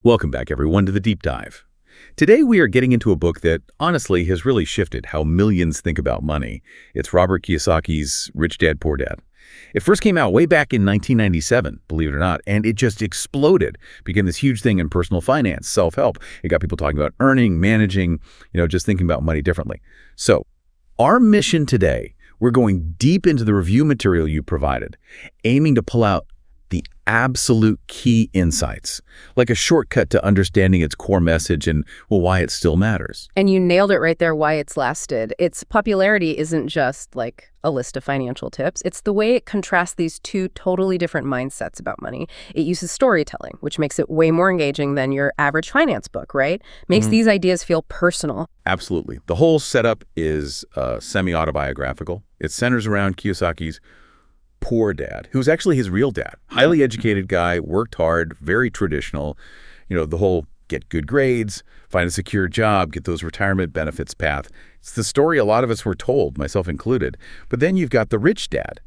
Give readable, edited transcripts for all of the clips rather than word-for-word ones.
Welcome back, everyone, to the Deep Dive. Today, we are getting into a book that, honestly, has really shifted how millions think about money. It's Robert Kiyosaki's Rich Dad, Poor Dad. It first came out way back in 1997, believe it or not, and it just exploded, became this huge thing in personal finance, self-help. It got people talking about earning, managing, just thinking about money differently. So, our mission today, we're going deep into the review material you provided, aiming to pull out the absolute key insights, like a shortcut to understanding its core message and, well, why it still matters. And you nailed it right there, why it's lasted. Its popularity isn't just like a list of financial tips. It's the way it contrasts these two totally different mindsets about money. It uses storytelling, which makes it way more engaging than your average finance book, right? Makes these ideas feel personal. Absolutely. The whole setup is semi-autobiographical. It centers around Kiyosaki's poor dad, who's actually his real dad. Highly educated guy, worked hard, very traditional. The whole get good grades, find a secure job, get those retirement benefits path. It's the story a lot of us were told, myself included. But then you've got the rich dad.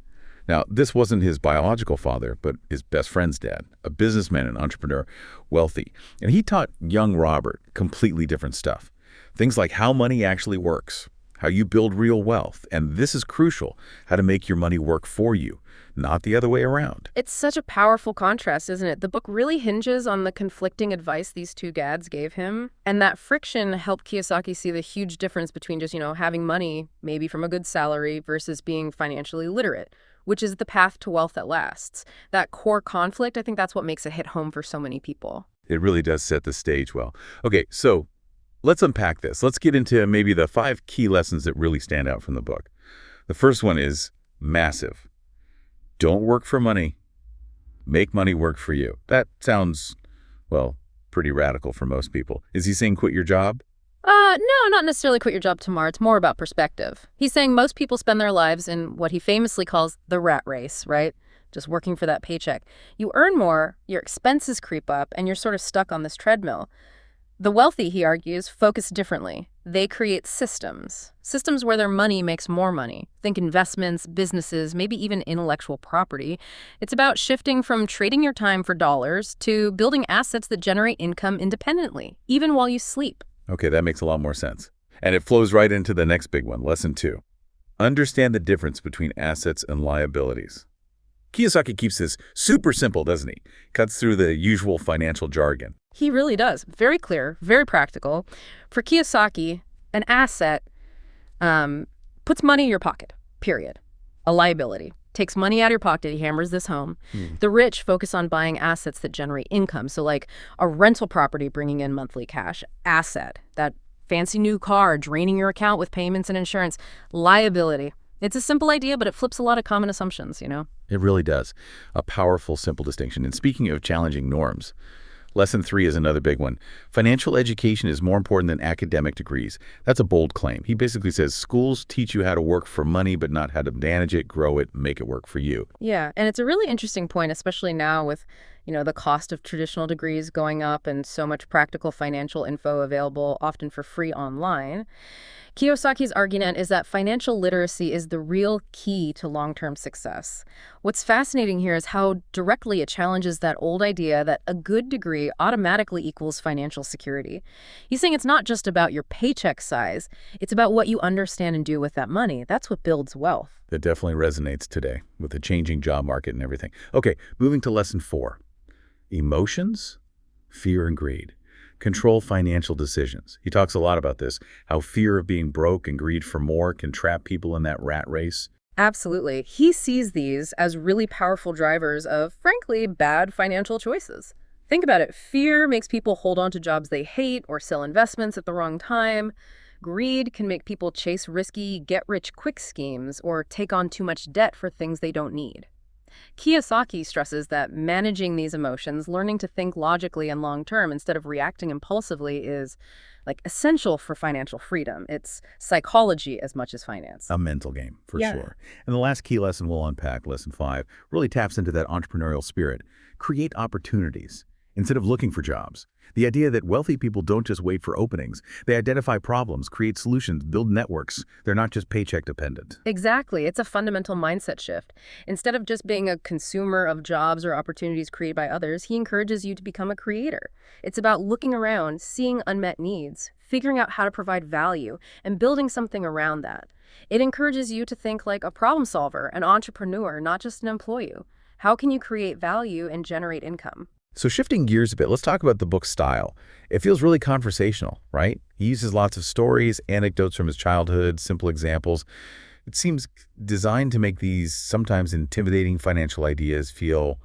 Now, this wasn't his biological father, but his best friend's dad, a businessman and entrepreneur, wealthy. And he taught young Robert completely different stuff. Things like how money actually works, how you build real wealth, and this is crucial, how to make your money work for you, not the other way around. It's such a powerful contrast, isn't it? The book really hinges on the conflicting advice these two dads gave him, and that friction helped Kiyosaki see the huge difference between just, having money, maybe from a good salary, versus being financially literate, which is the path to wealth that lasts. That core conflict, I think that's what makes it hit home for so many people. It really does set the stage well. Okay, so let's unpack this. Let's get into maybe the 5 key lessons that really stand out from the book. The first one is massive. Don't work for money. Make money work for you. That sounds, well, pretty radical for most people. Is he saying quit your job? No, not necessarily quit your job tomorrow. It's more about perspective. He's saying most people spend their lives in what he famously calls the rat race, right? Just working for that paycheck. You earn more, your expenses creep up, and you're sort of stuck on this treadmill. The wealthy, he argues, focus differently. They create systems where their money makes more money. Think investments, businesses, maybe even intellectual property. It's about shifting from trading your time for dollars to building assets that generate income independently, even while you sleep. Okay, that makes a lot more sense. And it flows right into the next big one, lesson 2. Understand the difference between assets and liabilities. Kiyosaki keeps this super simple, doesn't he? Cuts through the usual financial jargon. He really does. Very clear, very practical. For Kiyosaki, an asset puts money in your pocket, period. A liability takes money out of your pocket. He hammers this home. The rich focus on buying assets that generate income. So like a rental property bringing in monthly cash. Asset, that fancy new car draining your account with payments and insurance. Liability. It's a simple idea, but it flips a lot of common assumptions, It really does. A powerful, simple distinction. And speaking of challenging norms, lesson 3 is another big one. Financial education is more important than academic degrees. That's a bold claim. He basically says schools teach you how to work for money, but not how to manage it, grow it, make it work for you. Yeah, and it's a really interesting point, especially now with, the cost of traditional degrees going up and so much practical financial info available, often for free online. Kiyosaki's argument is that financial literacy is the real key to long-term success. What's fascinating here is how directly it challenges that old idea that a good degree automatically equals financial security. He's saying it's not just about your paycheck size, it's about what you understand and do with that money. That's what builds wealth. That definitely resonates today with the changing job market and everything. Okay, moving to lesson 4. Emotions, fear, and greed. Control financial decisions. He talks a lot about this, how fear of being broke and greed for more can trap people in that rat race. Absolutely. He sees these as really powerful drivers of, frankly, bad financial choices. Think about it. Fear makes people hold on to jobs they hate or sell investments at the wrong time. Greed can make people chase risky, get-rich-quick schemes or take on too much debt for things they don't need. Kiyosaki stresses that managing these emotions, learning to think logically and long-term instead of reacting impulsively is essential for financial freedom. It's psychology as much as finance. A mental game, for sure. And the last key lesson we'll unpack, lesson 5, really taps into that entrepreneurial spirit. Create opportunities. instead of looking for jobs. The idea that wealthy people don't just wait for openings. They identify problems, create solutions, build networks. They're not just paycheck dependent. Exactly. It's a fundamental mindset shift. Instead of just being a consumer of jobs or opportunities created by others, he encourages you to become a creator. It's about looking around, seeing unmet needs, figuring out how to provide value, and building something around that. It encourages you to think like a problem solver, an entrepreneur, not just an employee. How can you create value and generate income? So shifting gears a bit, let's talk about the book's style. It feels really conversational, right? He uses lots of stories, anecdotes from his childhood, simple examples. It seems designed to make these sometimes intimidating financial ideas feel,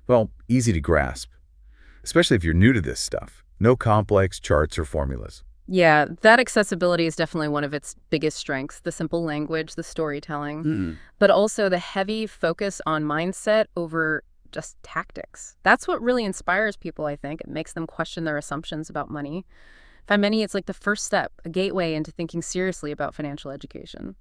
well, easy to grasp, especially if you're new to this stuff. No complex charts or formulas. Yeah, that accessibility is definitely one of its biggest strengths, the simple language, the storytelling, but also the heavy focus on mindset over just tactics. That's what really inspires people, I think. It makes them question their assumptions about money. For many, it's like the first step, a gateway into thinking seriously about financial education.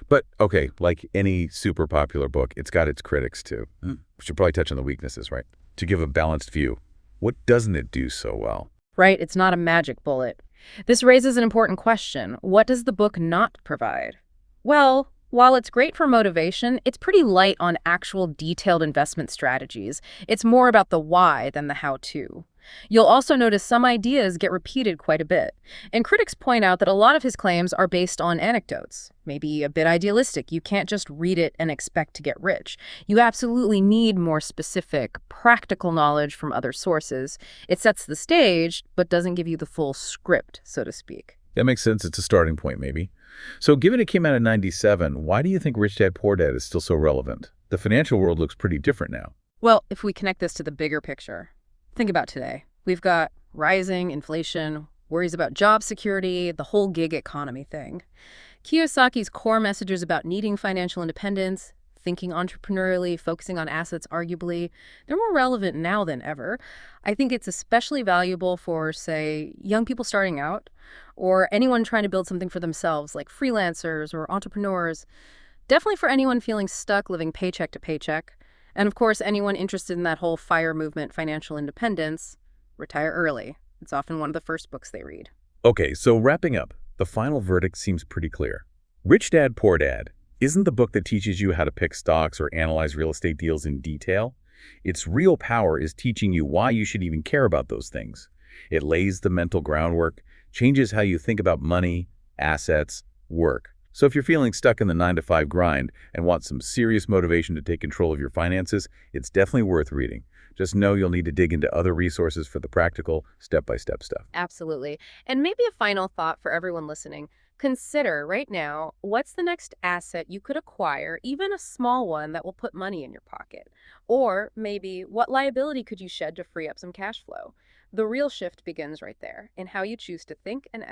But, okay, like any super popular book, it's got its critics too. We should probably touch on the weaknesses, right? To give a balanced view, what doesn't it do so well? Right, it's not a magic bullet. This raises an important question. What does the book not provide? Well, while it's great for motivation, it's pretty light on actual detailed investment strategies. It's more about the why than the how-to. You'll also notice some ideas get repeated quite a bit. And critics point out that a lot of his claims are based on anecdotes, maybe a bit idealistic. You can't just read it and expect to get rich. You absolutely need more specific, practical knowledge from other sources. It sets the stage, but doesn't give you the full script, so to speak. That makes sense. It's a starting point, maybe. So given it came out in 97, why do you think Rich Dad, Poor Dad is still so relevant? The financial world looks pretty different now. Well, if we connect this to the bigger picture, think about today. We've got rising inflation, worries about job security, the whole gig economy thing. Kiyosaki's core messages about needing financial independence, thinking entrepreneurially, focusing on assets arguably, they're more relevant now than ever. I think it's especially valuable for, say, young people starting out or anyone trying to build something for themselves, like freelancers or entrepreneurs. Definitely for anyone feeling stuck living paycheck to paycheck. And of course, anyone interested in that whole FIRE movement, financial independence, retire early. It's often one of the first books they read. Okay, so wrapping up, the final verdict seems pretty clear. Rich Dad, Poor Dad isn't the book that teaches you how to pick stocks or analyze real estate deals in detail. Its real power is teaching you why you should even care about those things. It lays the mental groundwork, changes how you think about money, assets, work. So if you're feeling stuck in the 9-to-5 grind and want some serious motivation to take control of your finances, it's definitely worth reading. Just know you'll need to dig into other resources for the practical, step-by-step stuff. Absolutely. And maybe a final thought for everyone listening. Consider right now, what's the next asset you could acquire, even a small one that will put money in your pocket? Or maybe what liability could you shed to free up some cash flow? The real shift begins right there in how you choose to think and